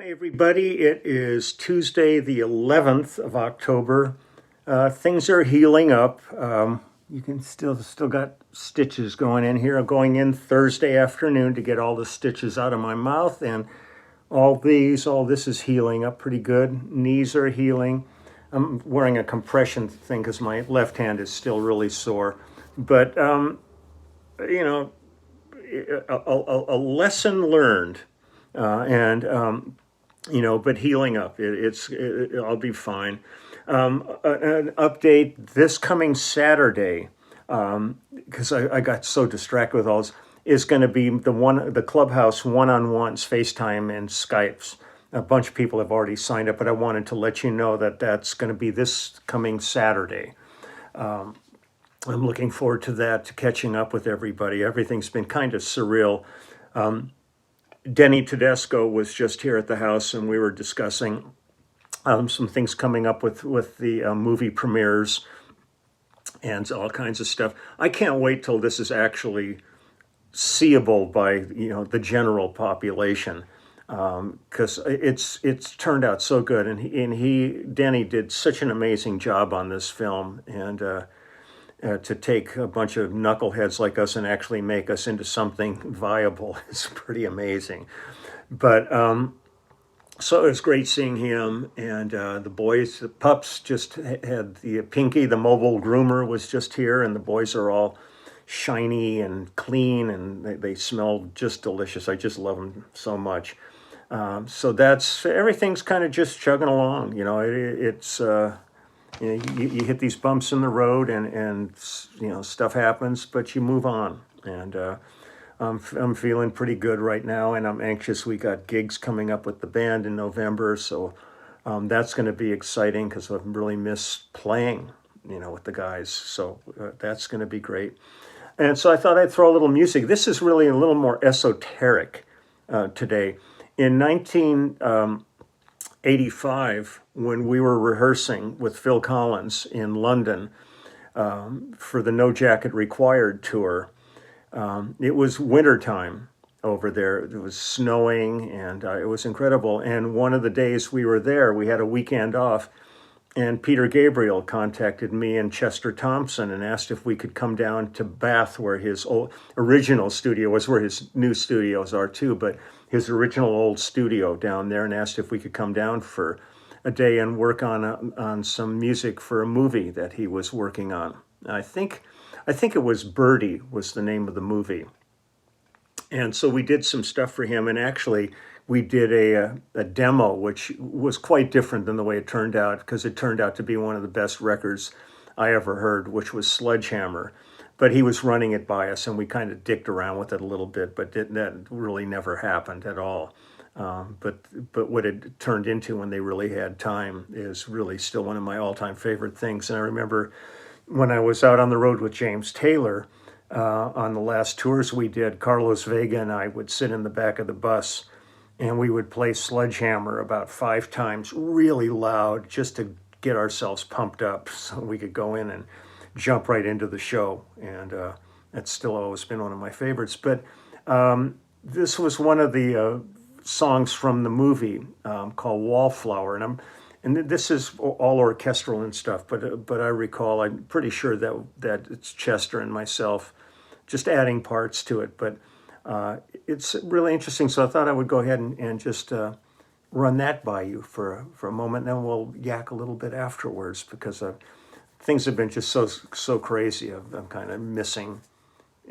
Hi, everybody. It is Tuesday, the 11th of October. Things are healing up. You can still got stitches going in here. I'm going in Thursday afternoon to get all the stitches out of my mouth, and all this is healing up pretty good. Knees are healing. I'm wearing a compression thing because my left hand is still really sore. But you know, a lesson learned, and but healing up. I'll be fine. An update this coming Saturday, because I got so distracted with all this, is going to be the clubhouse one-on-ones, FaceTime and Skypes. A bunch of people have already signed up, but I wanted to let you know that that's going to be this coming Saturday. I'm looking forward to that, to catching up with everybody. Everything's been kind of surreal. Denny Tedesco was just here at the house, and we were discussing some things coming up with the movie premieres and all kinds of stuff. I can't wait till this is actually seeable by the general population, because it's turned out so good, and Denny did such an amazing job on this film, and to take a bunch of knuckleheads like us and actually make us into something viable is pretty amazing. But so it was great seeing him, and the boys, the pups, just had the Pinky, the mobile groomer, was just here, and the boys are all shiny and clean, and they smell just delicious. I just love them so much. So everything's kind of just chugging along. It's you hit these bumps in the road, and stuff happens, but you move on. And I'm feeling pretty good right now, and I'm anxious. We got gigs coming up with the band in November, so that's going to be exciting because I've really missed playing, with the guys. So that's going to be great. And so I thought I'd throw a little music. This is really a little more esoteric today. In 1985, when we were rehearsing with Phil Collins in London for the No Jacket Required tour, it was wintertime over there. It was snowing, and it was incredible. And one of the days we were there, we had a weekend off, and Peter Gabriel contacted me and Chester Thompson and asked if we could come down to Bath, where his original studio was, where his new studios are too, but his original old studio down there, and asked if we could come down for a day and work on some music for a movie that he was working on. I think it was Birdie was the name of the movie. And so we did some stuff for him, and actually we did a demo, which was quite different than the way it turned out, because it turned out to be one of the best records I ever heard, which was Sledgehammer. But he was running it by us, and we kind of dicked around with it a little bit, but that really never happened at all. But what it turned into when they really had time is really still one of my all-time favorite things. And I remember when I was out on the road with James Taylor on the last tours we did, Carlos Vega and I would sit in the back of the bus, and we would play Sledgehammer about 5 times really loud, just to get ourselves pumped up so we could go in and jump right into the show. And that's still always been one of my favorites. But this was one of the songs from the movie called Wallflower, and this is all orchestral and stuff. But I recall, I'm pretty sure that it's Chester and myself just adding parts to it. But it's really interesting. So I thought I would go ahead and just run that by you for a moment, and then we'll yak a little bit afterwards, because things have been just so crazy. I'm kind of missing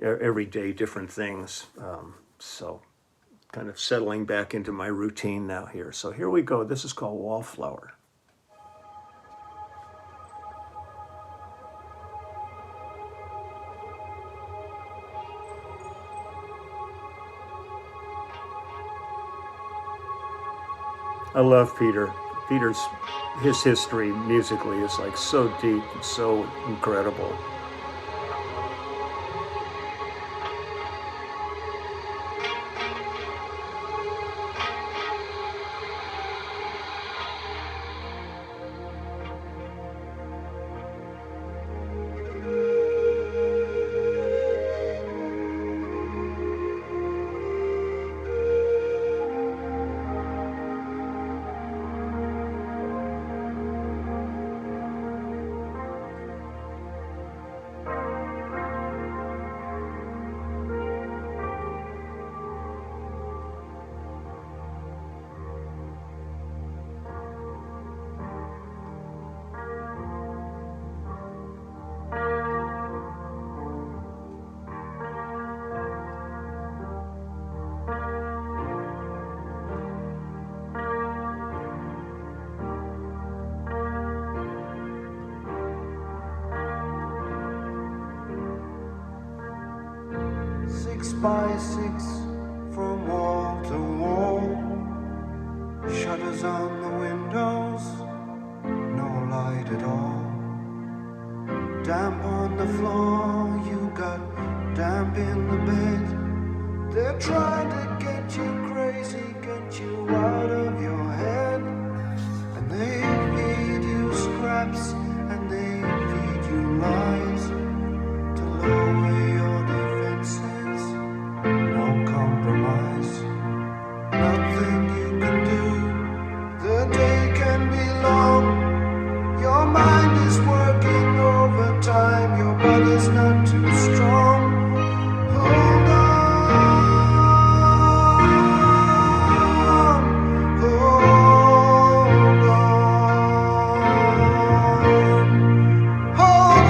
every day different things. So kind of settling back into my routine now here. So here we go. This is called Wallflower. I love Peter. His history musically is like so deep, so incredible. 6x6 from wall to wall. Shutters on the windows, no light at all. Damp on the floor, you got damp in the bed. They're trying to get you crazy, get you out of your head. And they feed you scraps and they feed you lies to lower your defenses. No compromise, nothing you can do. The day can be long. Your mind is working overtime. Your body's not too strong. Hold on, hold on, hold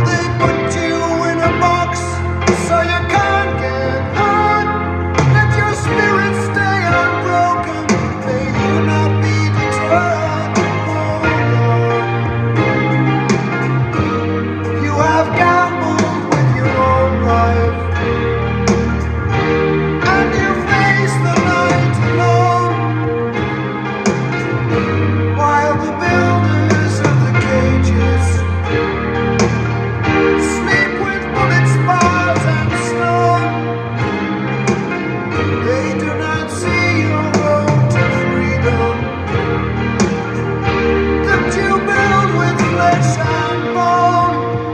They put you in a box so you can't get hurt. Let your spirit stay unbroken. May you not be deterred. Hold on. You have gambled with your own life, and you face the night alone, while the builders of the cages sleep with bullet spars and stone. They do not see your road to freedom that you build with flesh and bone.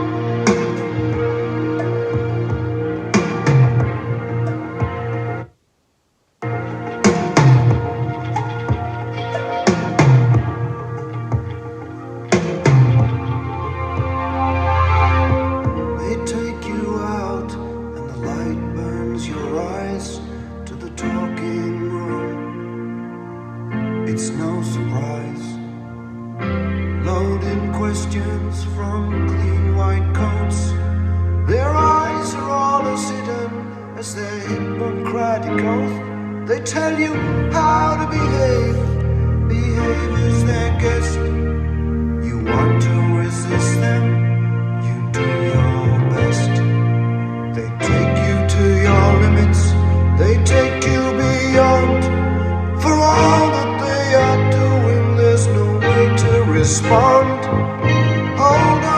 They take you out and the light burns your eyes to the talking room. It's no surprise. Loaded questions from clean white coats. Their eyes are all as hidden as their Hippocratic oath. They tell you how to behave. Behave as their guest. You want to resist them. You do your best. They take you to your limits. They take you beyond. For all that they are doing, there's no way to respond. Hold on,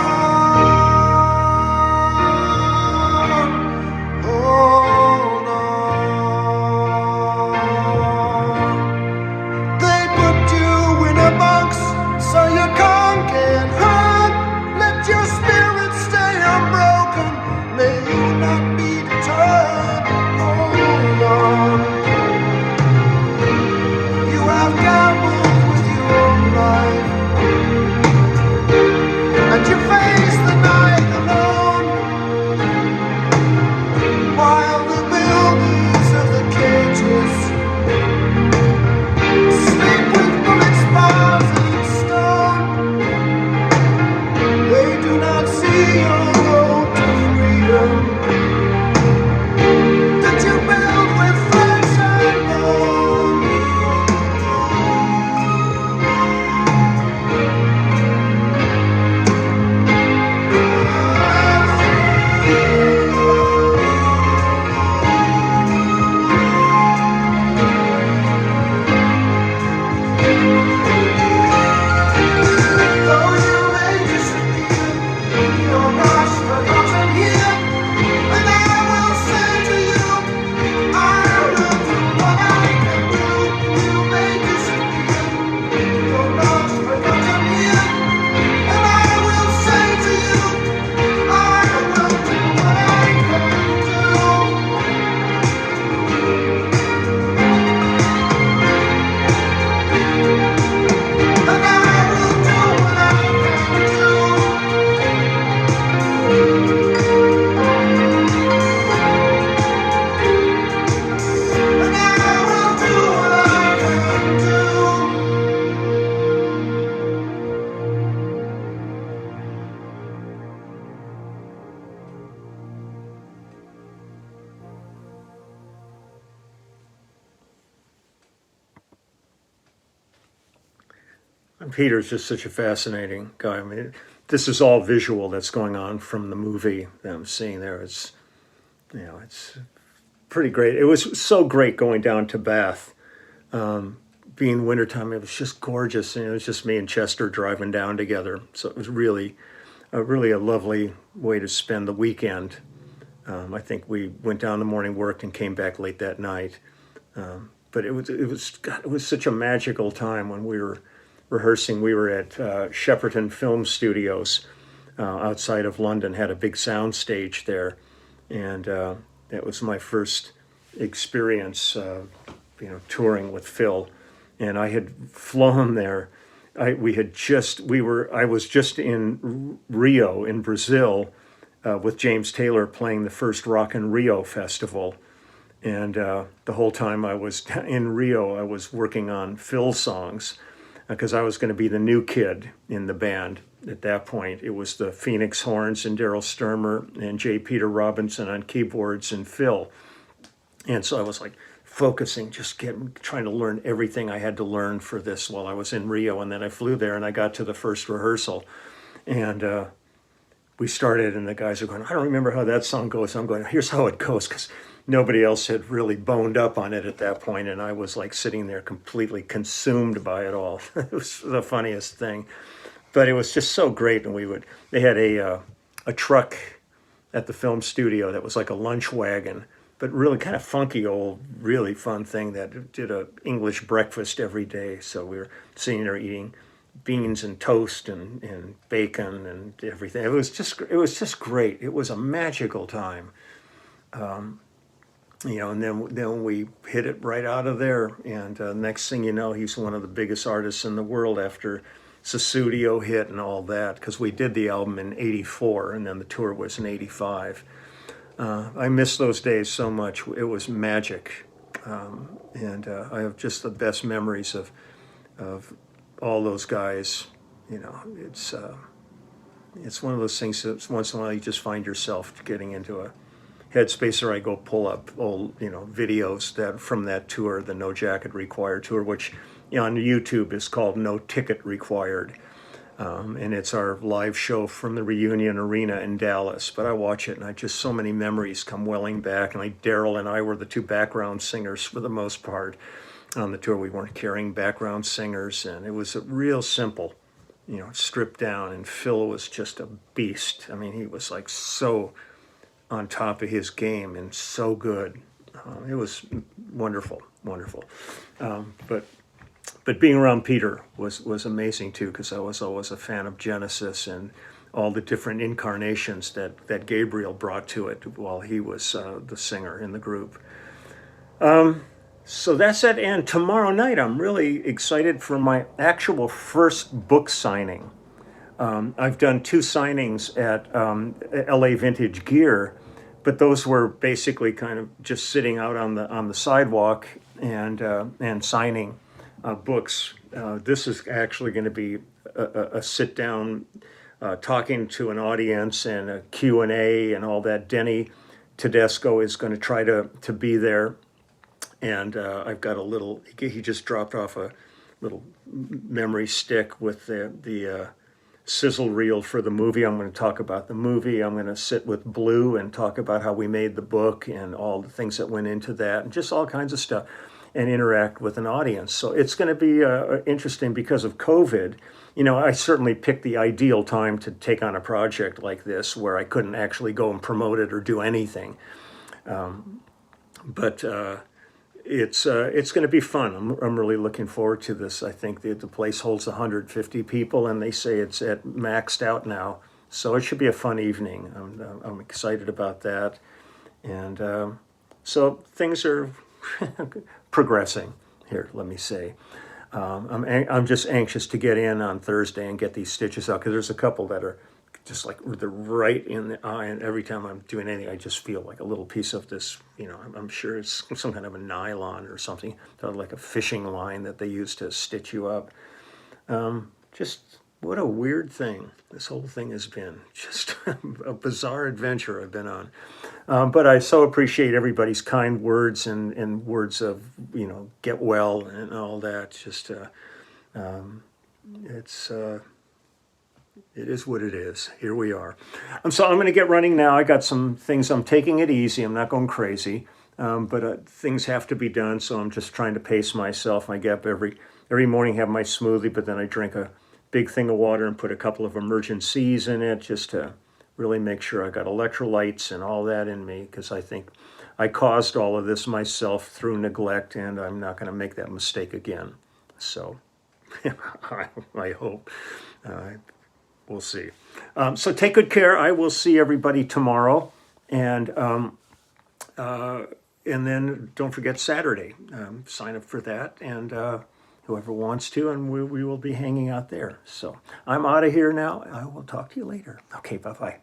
hold on. Peter's just such a fascinating guy. I mean, this is all visual that's going on from the movie that I'm seeing there. It's pretty great. It was so great going down to Bath. Being wintertime, it was just gorgeous. And it was just me and Chester driving down together. So it was really a lovely way to spend the weekend. I think we went down in the morning, worked, and came back late that night. But God, it was such a magical time when we were rehearsing. We were at Shepperton Film Studios outside of London, had a big sound stage there, and that was my first experience, touring with Phil. And I had flown there. I was just in Rio in Brazil with James Taylor playing the first Rock in Rio festival. And the whole time I was in Rio, I was working on Phil songs because I was going to be the new kid in the band at that point. It was the Phoenix Horns and Daryl Sturmer and J. Peter Robinson on keyboards and Phil. And so I was like focusing, trying to learn everything I had to learn for this while I was in Rio. And then I flew there and I got to the first rehearsal. And we started and the guys are going, I don't remember how that song goes. I'm going, here's how it goes, because nobody else had really boned up on it at that point, and I was like sitting there completely consumed by it all. It was the funniest thing, but it was just so great. And they had a truck at the film studio that was like a lunch wagon, but really kind of funky old, really fun thing that did a English breakfast every day. So we were sitting there eating beans and toast and bacon and everything. It was just great. It was a magical time. And then we hit it right out of there. And next thing you know, he's one of the biggest artists in the world after Susudio hit and all that, because we did the album in '84 and then the tour was in '85. I miss those days so much. It was magic. And I have just the best memories of all those guys. It's one of those things that once in a while you just find yourself getting into a headspace, or I go pull up old, videos that from that tour, the No Jacket Required tour, which on YouTube is called No Ticket Required. And it's our live show from the Reunion Arena in Dallas. But I watch it and so many memories come welling back. And like Daryl and I were the two background singers for the most part on the tour. We weren't carrying background singers, and it was real simple, stripped down. And Phil was just a beast. I mean, he was like so on top of his game and so good. It was wonderful. But being around Peter was amazing too, because I was always a fan of Genesis and all the different incarnations that Gabriel brought to it while he was the singer in the group. So that's it. And tomorrow night, I'm really excited for my actual first book signing. I've done 2 signings at LA Vintage Gear, but those were basically kind of just sitting out on the sidewalk and signing books. This is actually going to be a sit down, talking to an audience and a Q&A and all that. Denny Tedesco is going to try to be there. And I've got he just dropped off a little memory stick with the sizzle reel for the movie. I'm going to talk about the movie. I'm going to sit with Blue and talk about how we made the book and all the things that went into that and just all kinds of stuff, and interact with an audience. So it's going to be interesting because of COVID. I certainly picked the ideal time to take on a project like this where I couldn't actually go and promote it or do anything. But it's going to be fun. I'm really looking forward to this. I think the place holds 150 people, and they say it's at maxed out now. So it should be a fun evening. I'm excited about that, and so things are progressing here. Let me say, I'm just anxious to get in on Thursday and get these stitches out, because there's a couple that are just like they're right in the eye, and every time I'm doing anything, I just feel like a little piece of this, I'm sure it's some kind of a nylon or something, like a fishing line that they use to stitch you up. Just what a weird thing this whole thing has been. Just a bizarre adventure I've been on. But I so appreciate everybody's kind words and words of, get well and all that. Just, it's it is what it is. Here we are. So I'm going to get running now. I got some things. I'm taking it easy. I'm not going crazy, but things have to be done. So I'm just trying to pace myself. I get up every morning, have my smoothie, but then I drink a big thing of water and put a couple of emergencies in it just to really make sure I got electrolytes and all that in me, because I think I caused all of this myself through neglect, and I'm not going to make that mistake again. So I hope. We'll see. So take good care. I will see everybody tomorrow, and then don't forget Saturday. Sign up for that, and whoever wants to, and we will be hanging out there. So I'm out of here now. I will talk to you later. Okay, bye-bye.